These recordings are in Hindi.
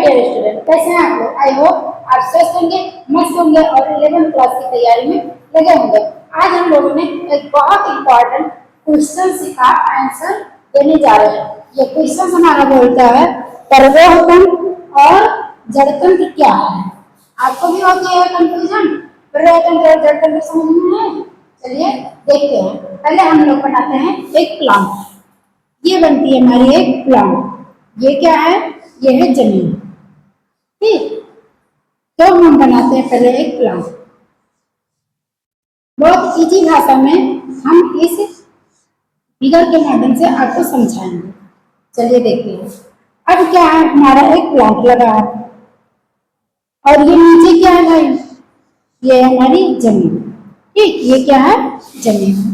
डियर स्टूडेंट, कैसे हैं आप लोग? आई होप आप स्वस्थ होंगे, मस्त होंगे और 11th क्लास की तैयारी में लगे होंगे। आज हम लोगों ने एक बहुत इंपॉर्टेंट क्वेश्चन सीखा, आंसर देने जा रहे हैं। ये क्वेश्चन हमारा बोलता है परवेह तंत्र और जड़तंत्र क्या है। आपको भी होती है कंफ्यूजन, परवेह तंत्र और जड़तंत्र समझ में है? चलिए देखते हैं। पहले हम लोग बनाते हैं एक प्लांट। ये बनती है हमारी एक प्लांट। ये क्या है? ये है जमीन। ठीक, तो हम बनाते हैं पहले एक प्लांट। बहुत इजी भाषा में हम इस फिगर के माध्यम से आपको समझाएंगे। चलिए देखते हैं। अब क्या है? हमारा एक प्लांट लगा है और ये नीचे क्या है भाई? ये है हमारी जमीन। ठीक, ये क्या है? जमीन।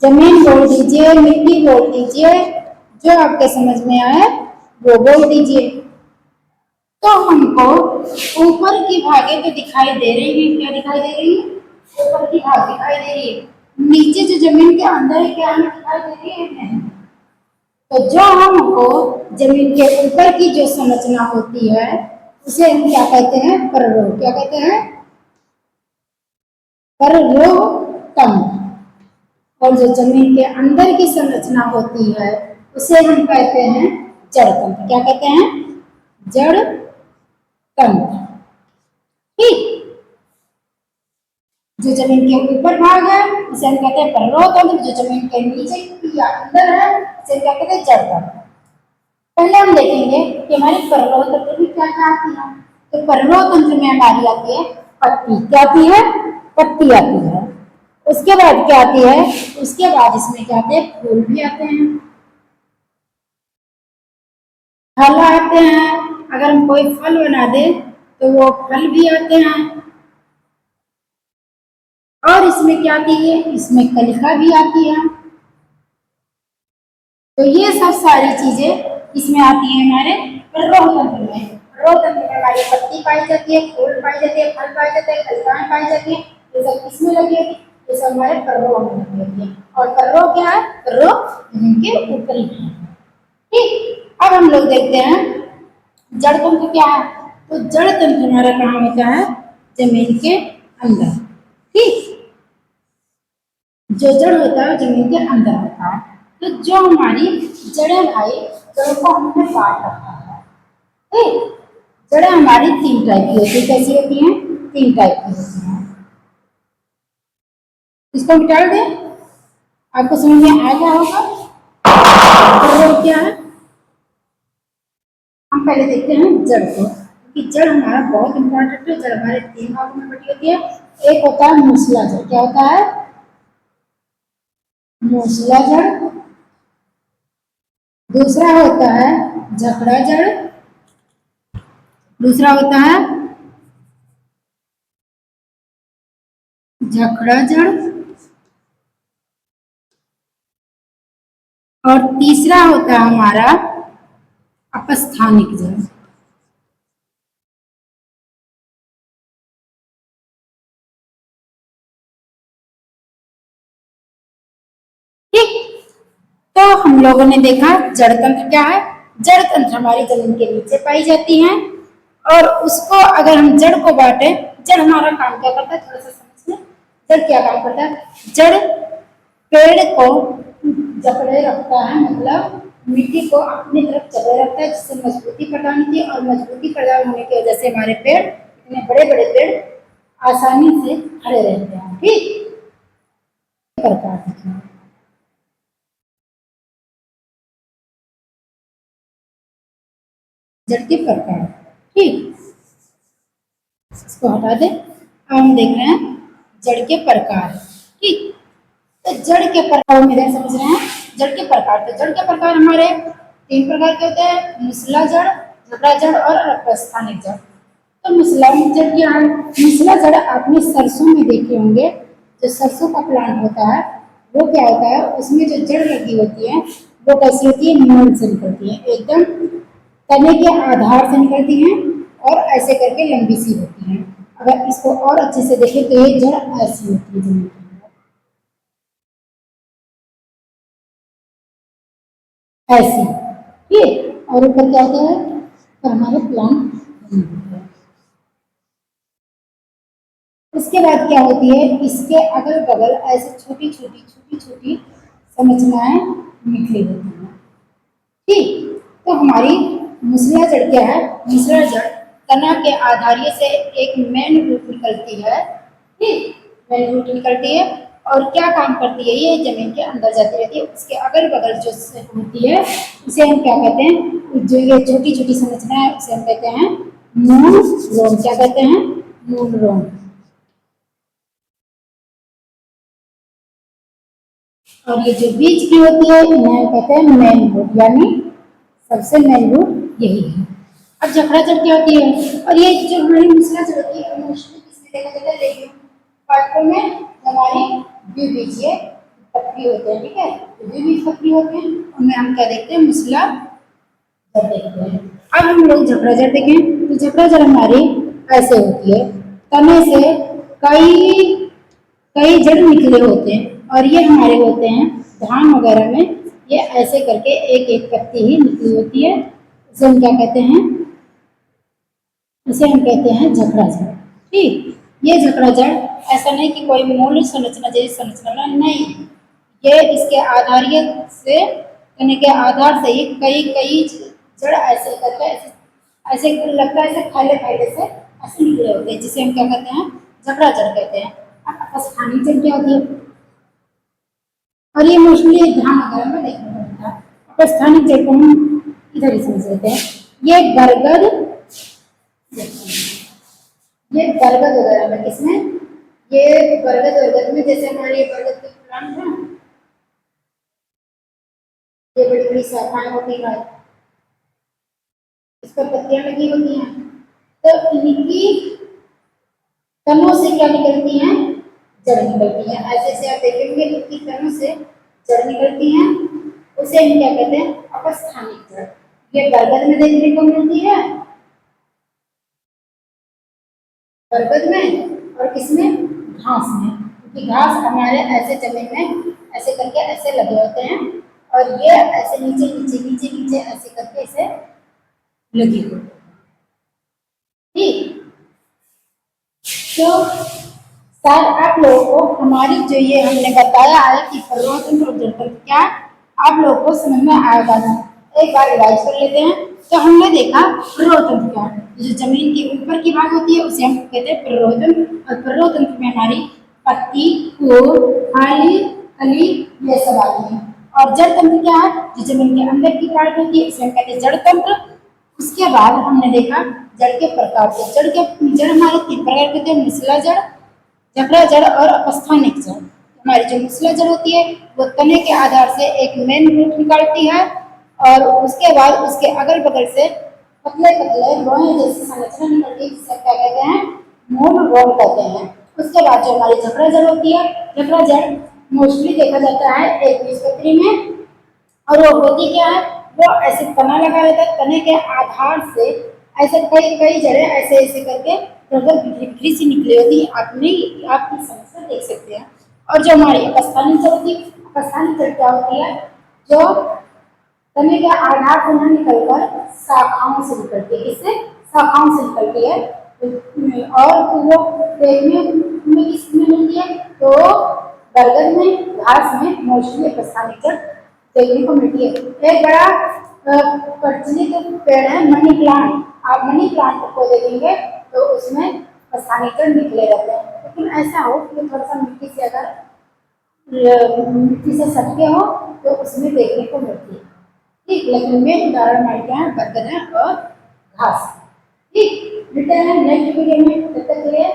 जमीन बोल दीजिए, मिट्टी बोल दीजिए, जो आपके समझ में आए वो बोल दीजिए। तो हमको ऊपर की भागे तो दिखाई दे रही है। क्या दिखाई दे रही है? ऊपर की भाग दिखाई दे रही है। नीचे जो जमीन के अंदर है क्या हमें दिखाई दे रही है? नहीं। तो जो हमको जमीन के ऊपर की जो संरचना होती है उसे हम क्या कहते हैं? परलोह। क्या कहते हैं? परलोह तंत्र। और जो जमीन के अंदर की संरचना होती है उसे हम कहते हैं जड़ तंत्र। क्या कहते हैं? जड़ तंत्र। ठीक, जो जमीन के ऊपर भाग है उसे हम कहते हैं परलोह तंत्र, जो जमीन के नीचे या अंदर है उसे क्या कहते हैं? जड़ तंत्र। पहले हम देखेंगे कि हमारी परलोह तंत्र में क्या क्या आती है। तो परलोह तंत्र में हमारी आती है पत्ती। क्या आती है? पत्ती आती है। उसके बाद क्या आती है? उसके बाद इसमें क्या आते हैं? फूल भी आते हैं, फल आते हैं। अगर हम कोई फल बना दे तो वो फल भी आते हैं। और इसमें क्या आती है? इसमें कलिका भी आती है। तो ये सब सारी चीजें इसमें आती है हमारे रोह तंत्र में। रोह तंत्र में हमारी पत्ती पाई जाती है, फूल पाई जाती है, फल पाए जाते हैं, कलिकाएं पाई जाती है। ये सब किसमें लगी होती है? ये सब हमारे परलोह में लगी होती है। और परलोह क्या है? परलोह जमीन के ऊपरी है। ठीक, अब हम लोग देखते हैं जड़ तंत्र क्या है। तो जड़ तंत्र हमारा कहाँ होता है? जमीन के अंदर। ठीक, जो जड़ होता है जमीन के अंदर होता है। तो जो हमारी जड़ें भाई, जड़ों को हमने काट रखा है। ठीक, जड़ें हमारी 3 टाइप की होती है। कैसी होती हैं? 3 टाइप की होती हैं। इसको मिटा दें, आपको समझ में आ गया होगा तो वो क्या है। हम पहले देखते हैं जड़ को, क्योंकि जड़ हमारा बहुत इंपॉर्टेंट है। जड़ हमारे 3 भागों में बटी होती है। एक होता है मूसला जड़। क्या होता है? मूसला जड़। दूसरा होता है झकड़ा जड़। दूसरा होता है झकड़ा जड़। और तीसरा होता है हमारा अपस्थानिक जड़। ठीक, तो हम लोगों ने देखा जड़ तंत्र क्या है। जड़ तंत्र हमारी जमीन के नीचे पाई जाती है। और उसको अगर हम जड़ को बांटे, जड़ हमारा काम क्या करता है थोड़ा सा समझिए। जड़ क्या काम करता है? जड़ पेड़ को जकड़े रखता है, मतलब मिट्टी को अपनी तरफ जकड़े रखता है, जिससे मजबूती प्रदान होती है। और मजबूती प्रदान होने की वजह से हमारे पेड़, इतने बड़े बड़े पेड़ आसानी से खड़े रहते हैं। ठीक, प्रकार जड़ के प्रकार। ठीक, इसको हटा दे। अब हम देख रहे हैं जड़ के प्रकार। ठीक, तो जड़ के प्रकार में समझ रहे हैं जड़ के प्रकार। तो जड़ के प्रकार हमारे 3 प्रकार के होते हैं, मूसला जड़, झकड़ा जड़ और अपस्थानिक जड़। तो मूसला जड़ क्या है? मूसला जड़ आपने सरसों में देखे होंगे। जो सरसों का प्लांट होता है वो क्या होता है, उसमें जो जड़ लगी होती है वो कैसी होती है? मूल से निकलती है, एकदम तने के आधार से निकलती हैं और ऐसे करके लंबी सी होती हैं। अगर इसको और अच्छे से देखें तो ये जड़ ऐसी होती है जमीन के अंदर, ऐसी। ठीक। और ऊपर क्या होता है, पर हमारे प्लांट नहीं होते हैं। उसके बाद क्या होती है, इसके अगल बगल ऐसे छोटी छोटी संरचनाएं निकली होती हैं। ठीक। तो हमारी मूसला जड़ क्या है, मूसला जड़ तना के आधार्य से एक मेन रूट निकलती है। ठीक, मेन रूट निकलती है और क्या काम करती है, ये जमीन के अंदर जाती रहती है। उसके अगल बगल जो होती है उसे हम क्या कहते हैं, जो ये छोटी छोटी संरचना है उसे हम कहते हैं मूल रोम। क्या कहते हैं, मूल रोम। और ये जो बीच की होती है इन्हें कहते हैं मेन रूट, यानी सबसे मेन रूट यही है। अब जकड़ा जड़ क्या होती है, और ये जो हमारी मूसला जड़ होती है मोस्टली किसमें देखा जाता है, लेग्यूम पार्टों में हमारी द्विबीजीय पत्ती होते हैं। ठीक है, द्विबीज पत्ती होते हैं, उनमें हम क्या देखते हैं, मूसला जड़ देखते हैं। अब हम लोग जकड़ा जड़ देखें तो जकड़ा जड़ हमारी ऐसे होती है, तने से कई कई जड़ निकले होते हैं और ये हमारे होते हैं धान वगैरह में, ये ऐसे करके एक एक पत्ती ही निकली होती है। इसे हम क्या कहते हैं, इसे हम कहते हैं जकड़ा जड़। ठीक, ये जकड़ा जड़ ऐसा नहीं कि कोई मूल संरचना जैसी संरचना नहीं, ये इसके आधार्य से यानी के आधार से ही कई कई जड़ ऐसे करके ऐसे ऐसे लगता है, ऐसे फैले फैले से ऐसे निकले होते हैं, जिसे हम क्या कहते हैं, जकड़ा जड़ कहते हैं। अब स्थानीय जड़ क्या होती है, और ये मोस्टली धान वगैरह में देखने को मिलता है। अब स्थानिक जड़ को हम इधर ही समझ लेते हैं। ये बरगद, ये बरगद वगैरह में, किसमें, ये बरगद वरगद में, जैसे हमारे ये बरगद के प्लांट है, ये बड़ी बड़ी शाखाएं होती है, इस पर पत्तियां लगी होती हैं, तो इनकी तनों से क्या निकलती हैं, जड़ निकलती हैं। ऐसे ऐसे आप देखेंगे इनकी तनों से जड़ निकलती हैं, उसे हम क्या कहते हैं, अपस्थानिक जड़। ये बरगद में देखने को मिलती है, बरगद में, और किसमें, घास में, क्योंकि घास हमारे ऐसे जमीन में ऐसे करके ऐसे लगे होते हैं और ये ऐसे नीचे नीचे नीचे नीचे ऐसे करके इसे लगी होती है। ठीक, तो सर आप लोगों को हमारी जो ये हमने बताया है कि पर्वतन और जलतंत्र क्या, आप लोगों को समझ में आएगा ना, एक बार रिवाइज कर लेते हैं। तो हमने देखा पर्वतन क्या, जो जमीन के ऊपर की भाग होती है उसे हम कहते हैं पर्वतन, और पर्वतन में हमारी पत्ती, फूल, खाली, कली ये सब आती है। और जड़ तंत्र क्या है, जो जमीन के अंदर की पार्ट होती है उसे हम कहते हैं जड़ तंत्र। उसके बाद हमने देखा जड़ के प्रकार से, जड़ हमारे तीन प्रकार के होते हैं, मूसला जड़, जकड़ा जड़ और अपस्थानिक जड़। हमारी जो मूसला जड़ होती है वो तने के आधार से एक मेन रूट निकालती है और उसके बाद उसके अगल बगल से पतले पतले लोहे जैसी संरचना निकलती है, जिसे क्या कहते हैं, मूल रोम कहते हैं। उसके बाद जो हमारी जकड़ा जड़ होती है, जकड़ा जड़ मोस्टली देखा जाता है एक बीजपत्री में, और वो होती क्या है, वो ऐसे तना लगा रहता है, तने के आधार से ऐसे कई कई जड़ें ऐसे ऐसे करके प्रगत बिखरी सी निकली होती है। आप इस समस्या देख सकते हैं। और जो हमारी अपस्थानिक जड़ होती है, अपस्थानिक जड़ क्या होती है, जो तने के आधार से न निकलकर शाखाओं से निकलती है, इससे शाखाओं से निकलती है। और वो देखने में किसमें मिलती है, तो बरगद में, घास में मोस्टली अपस्थानिक जड़ देखने को मिलती है। एक बड़ा प्रचलित पेड़ है मनी प्लांट, आप मनी प्लांट को देखेंगे तो उसमें अपस्थानिक जड़ निकले रहते हैं, लेकिन ऐसा हो कि थोड़ा सा मिट्टी से अगर मिट्टी से सटके हो तो उसमें देखने को मिलती है। ठीक, लेकिन मेन उदाहरण हमारे क्या है, बरगद है और घास। ठीक, मिलते हैं नेक्स्ट वीडियो में, तब तक के लिए